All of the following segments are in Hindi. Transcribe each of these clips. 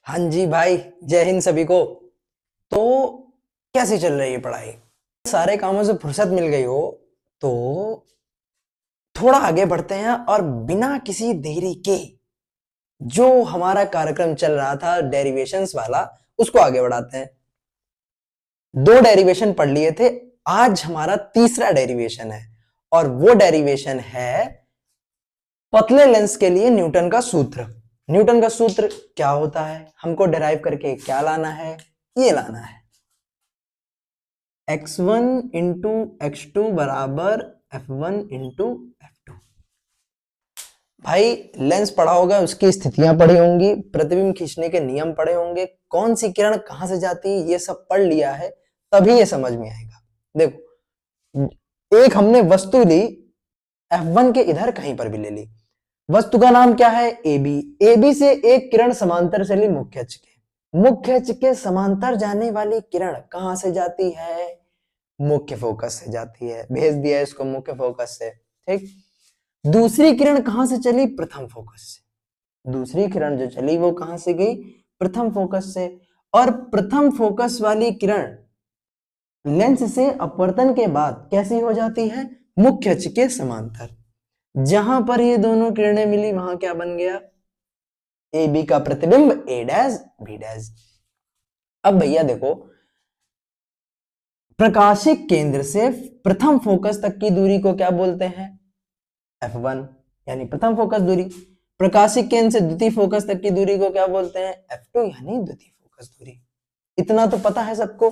हाँ जी भाई, जय हिंद सभी को। तो कैसी चल रही है पढ़ाई? सारे कामों से फुर्सत मिल गई हो तो थोड़ा आगे बढ़ते हैं और बिना किसी देरी के जो हमारा कार्यक्रम चल रहा था डेरिवेशंस वाला, उसको आगे बढ़ाते हैं। 2 डेरिवेशन पढ़ लिए थे, आज हमारा तीसरा डेरिवेशन है और वो डेरिवेशन है पतले लेंस के लिए न्यूटन का सूत्र। न्यूटन का सूत्र क्या होता है, हमको डिराइव करके क्या लाना है? ये लाना है x1 इंटू x2 बराबर f1 इंटू f2। भाई लेंस पढ़ा होगा, उसकी स्थितियां पढ़ी होंगी, प्रतिबिंब खींचने के नियम पढ़े होंगे, कौन सी किरण कहां से जाती है ये सब पढ़ लिया है, तभी ये समझ में आएगा। देखो, एक हमने वस्तु ली, f1 के इधर कहीं पर भी ले ली। वस्तु का नाम क्या है? AB। AB से एक किरण समांतर चली मुख्य अक्ष के। मुख्य अक्ष के समांतर जाने वाली किरण कहां से जाती है? मुख्य फोकस से जाती है। भेज दिया इसको मुख्य फोकस से, ठीक। दूसरी किरण कहां से चली? प्रथम फोकस से। दूसरी किरण जो चली वो कहां से गई? प्रथम फोकस से। और प्रथम फोकस वाली किरण लेंस से अपवर्तन के बाद कैसी हो जाती है? मुख्य अक्ष के समांतर। जहां पर ये दोनों किरणें मिली वहां क्या बन गया? ए बी का प्रतिबिंब ए डैश बी डैश। अब भैया देखो, प्रकाशिक केंद्र से प्रथम फोकस तक की दूरी को क्या बोलते हैं? F1, यानी प्रथम फोकस दूरी। प्रकाशिक केंद्र से द्वितीय फोकस तक की दूरी को क्या बोलते हैं? F2, यानी द्वितीय फोकस दूरी। इतना तो पता है सबको,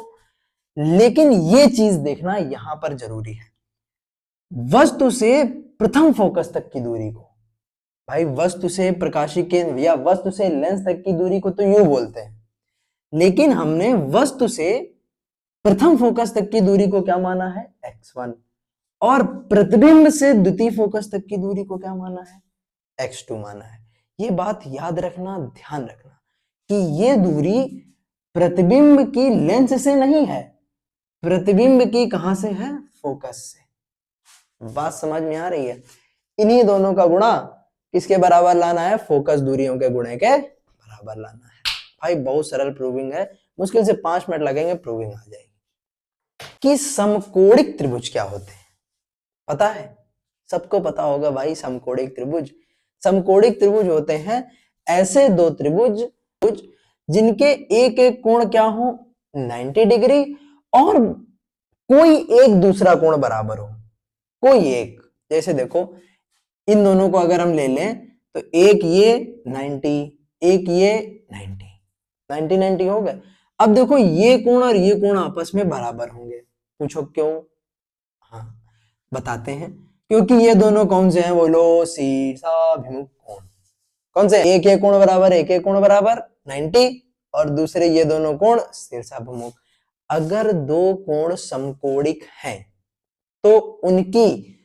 लेकिन ये चीज देखना यहां पर जरूरी है। वस्तु से प्रथम फोकस तक की दूरी को, भाई वस्तु से प्रकाशिक केंद्र या वस्तु से लेंस तक की दूरी को तो यूं बोलते हैं, लेकिन हमने वस्तु से प्रथम फोकस तक की दूरी को क्या माना है? x1। और प्रतिबिंब से द्वितीय फोकस तक की दूरी को क्या माना है? x2 माना है। ये बात याद रखना, ध्यान रखना कि ये दूरी प्रतिबिंब की लेंस से नहीं है, प्रतिबिंब की कहां से है? फोकस से। बात समझ में आ रही है? इन्हीं दोनों का गुणा किसके बराबर लाना है? फोकस दूरियों के गुणे के बराबर लाना है। भाई बहुत सरल प्रूविंग है, मुश्किल से 5 मिनट लगेंगे, प्रूविंग आ जाएगी। कि समकोणिक त्रिभुज क्या होते हैं पता है? सबको पता होगा भाई समकोणिक त्रिभुज। समकोणिक त्रिभुज होते हैं ऐसे दो त्रिभुज जिनके एक एक कोण क्या हो? 90 डिग्री, और कोई एक दूसरा कोण बराबर हो, कोई एक। जैसे देखो, इन दोनों को अगर हम ले लें तो एक ये 90, एक ये 90, 90 90 हो गए। अब देखो, ये कोण और ये कोण आपस में बराबर होंगे। पूछो क्यों? हाँ, बताते हैं। क्योंकि ये दोनों कौन से हैं? बोलो, शीर्षाभिमुख कोण। कौन से? एक एक कोण बराबर, एक एक कोण बराबर 90, और दूसरे ये दोनों कोण शीर्षाभिमुख। अगर दो कोण समकोणिक हैं तो उनकी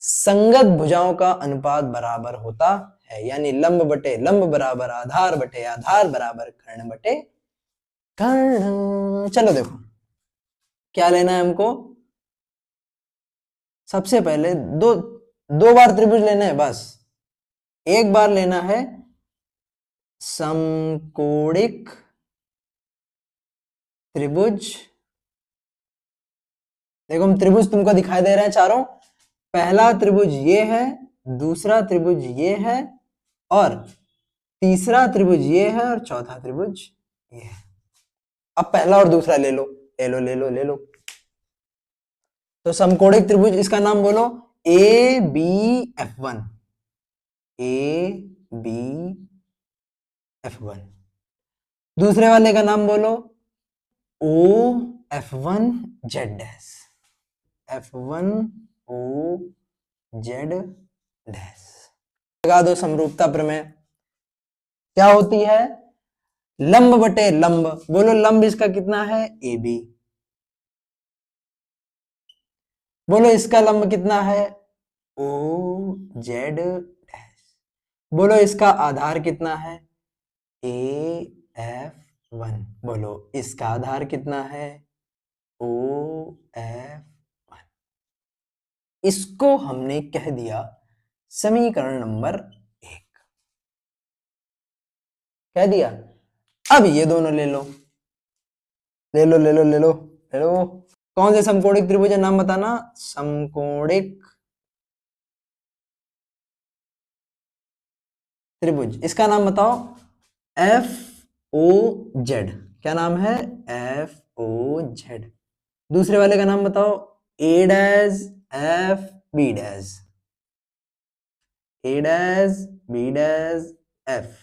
संगत भुजाओं का अनुपात बराबर होता है, यानी लंब बटे लंब बराबर आधार बटे आधार बराबर कर्ण बटे कर्ण। चलो देखो, क्या लेना है हमको? सबसे पहले दो बार त्रिभुज लेना है बस। एक बार लेना है समकोणिक त्रिभुज। देखो, हम त्रिभुज तुमको दिखाई दे रहे हैं चारों। पहला त्रिभुज ये है, दूसरा त्रिभुज ये है, और तीसरा त्रिभुज ये है, और चौथा त्रिभुज ये है। अब पहला और दूसरा ले लो, ले लो, ले लो, ले लो। तो समकोणिक त्रिभुज, इसका नाम बोलो A B F1, A B F1। दूसरे वाले का नाम बोलो ओ F1 Z dash, F1 O Z dash. लगा दो समरूपता प्रमेय। क्या होती है? लंब बटे लंब। बोलो लंब इसका कितना है? AB। बोलो इसका लंब कितना है? OZ dash. बोलो इसका आधार कितना है? AF1। बोलो इसका आधार कितना है? OF1। इसको हमने कह दिया समीकरण नंबर 1। कह दिया। अब ये दोनों ले लो, ले लो ले लो ले लो ले लो। कौन से समकोणिक त्रिभुज नाम बताना? समकोणिक त्रिभुज, इसका नाम बताओ। एफ ओ जेड, क्या नाम है? F O Z. दूसरे वाले का नाम बताओ। A dash F B dash, A dash B dash F.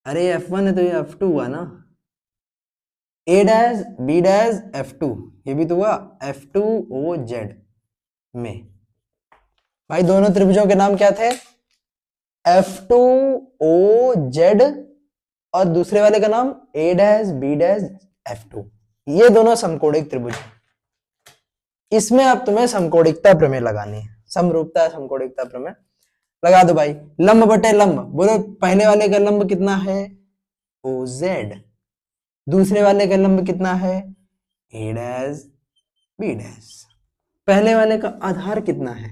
अरे F1 है तो ये F2 हुआ ना। ए डैश बी डैश F2, ये भी तो हुआ F2OZ में। भाई दोनों त्रिभुजों के नाम क्या थे? F2OZ और दूसरे वाले का नाम ए डैश बी डैश F2। ये दोनों समकोणिक त्रिभुज। इसमें अब तुम्हें समकोणिकता प्रमेय लगानी है, समरूपता समकोणिकता प्रमेय लगा दो भाई। लंब बटे लंब, बोलो पहले वाले का लंब कितना है? OZ। दूसरे वाले का लंब कितना है? ए डैश बी डैश। पहले वाले का आधार कितना है?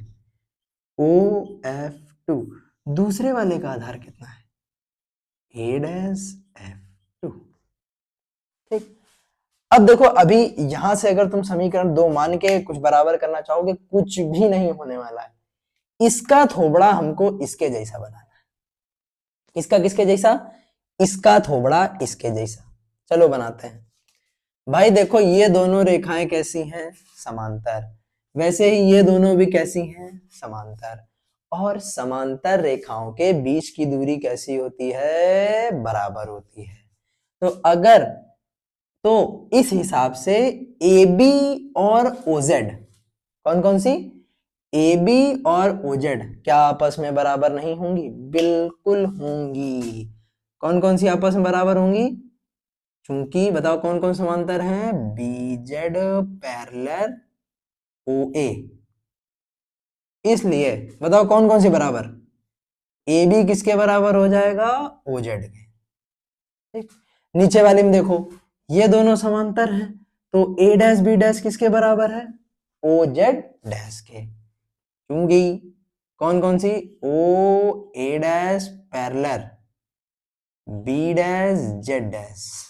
OF2। दूसरे वाले का आधार कितना है? ए डैश F2। ठीक। अब देखो, अभी यहां से अगर तुम समीकरण 2 मान के कुछ बराबर करना चाहोगे, कुछ भी नहीं होने वाला है। इसका थोबड़ा हमको इसके जैसा बनाना है। इसका किसके जैसा? इसका थोबड़ा इसके जैसा। चलो बनाते हैं। भाई देखो, ये दोनों रेखाएं कैसी हैं? समांतर। वैसे ही ये दोनों भी कैसी हैं? समांतर। और समांतर रेखाओं के बीच की दूरी कैसी होती है? बराबर होती है। तो इस हिसाब से AB और OZ, कौन कौन सी? AB और OZ क्या आपस में बराबर नहीं होंगी? बिल्कुल होंगी। कौन कौन सी आपस में बराबर होंगी? चूंकि बताओ कौन कौन समांतर है? BZ parallel OA। इसलिए बताओ कौन कौन सी बराबर? AB किसके बराबर हो जाएगा? OZ के। ठीक। नीचे वाले में देखो, ये दोनों समांतर हैं, तो A डैश B डैश किसके बराबर है? OZ डैश के। क्योंकि कौन कौन सी? OA dash parallel B dash Z dash.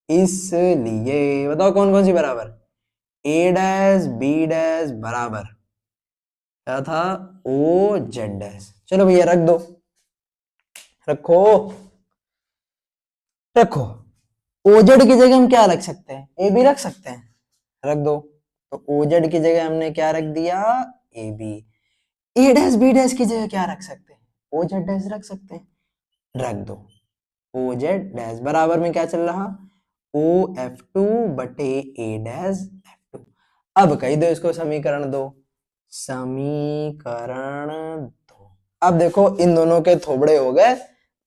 इसलिए बताओ कौन कौन सी बराबर? A डैश B डैश बराबर क्या था? OZ dash. चलो भैया रख दो, रखो रखो। OZ की जगह हम क्या रख सकते हैं? AB रख सकते हैं, रख दो। तो OZ की जगह हमने क्या रख दिया? AB। A dash B dash की जगह क्या रख सकते हैं? OZ डैश रख सकते हैं, रख दो। OZ डैश बराबर में क्या चल रहा? OF2 बटे A डैश F2। अब कही दो इसको समीकरण 2। समीकरण 2। अब देखो, इन दोनों के थोबड़े हो गए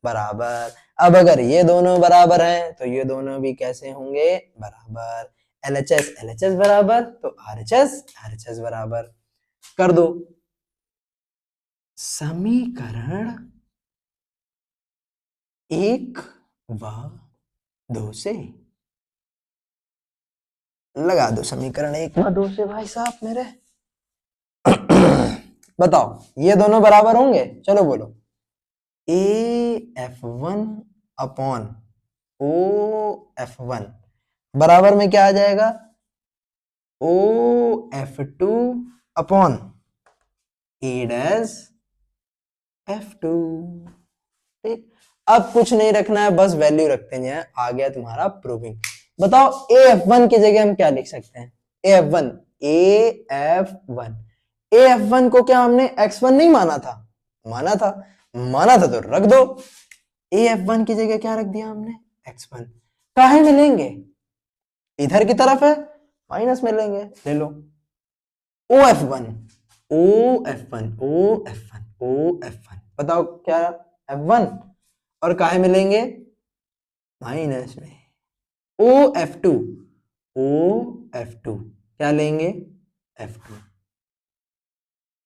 बराबर। अब अगर ये दोनों बराबर हैं तो ये दोनों भी कैसे होंगे? बराबर। LHS LHS बराबर, तो RHS RHS बराबर। कर दो समीकरण 1 व 2 से। लगा दो समीकरण 1 व 2 से भाई साहब मेरे। बताओ ये दोनों बराबर होंगे? चलो बोलो। AF1 अपॉन OF1 बराबर में क्या आ जाएगा? OF2 upon A dash F2। ठीक। अब कुछ नहीं रखना है, बस वैल्यू रखते हैं। आ गया तुम्हारा प्रूविंग। बताओ AF1 की जगह हम क्या लिख सकते हैं? AF1 AF1 को क्या हमने X1 नहीं माना था? माना था, माना था तो रख दो। AF1 की जगह क्या रख दिया हमने? X1। काहे में लेंगे? इधर की तरफ है, माइनस में लेंगे, ले लो। OF1 बताओ क्या? F1। और काहे में लेंगे? माइनस में। OF2 क्या लेंगे? F2।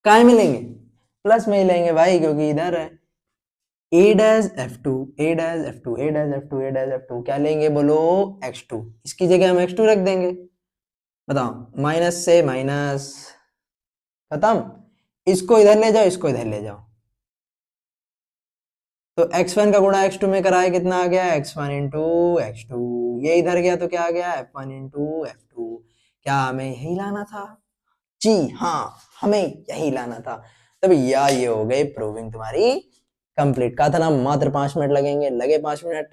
काहे में लेंगे? प्लस में ही लेंगे भाई, क्योंकि इधर है। A डैश F2 क्या लेंगे? बोलो X2। इसकी जगह हम X2 रख देंगे। बताओ, माइनस से माइनस खत्म। इसको इधर ले जाओ, इसको इधर ले जाओ। तो x1 का गुणा x2 में कराए कितना आ गया x1 इंटू x2, ये इधर गया तो क्या आ गया f1 इंटू f2। क्या हमें यही लाना था? जी हाँ, हमें यही लाना था। तो भैया ये हो गई प्रूविंग तुम्हारी कंप्लीट। कहा था ना मात्र 5 मिनट लगेंगे, लगे 5 मिनट,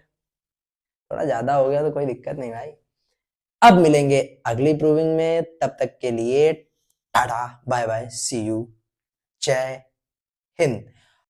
थोड़ा ज्यादा हो गया तो कोई दिक्कत नहीं भाई। अब मिलेंगे अगली प्रूविंग में, तब तक के लिए tata bye bye, see you, जय हिंद।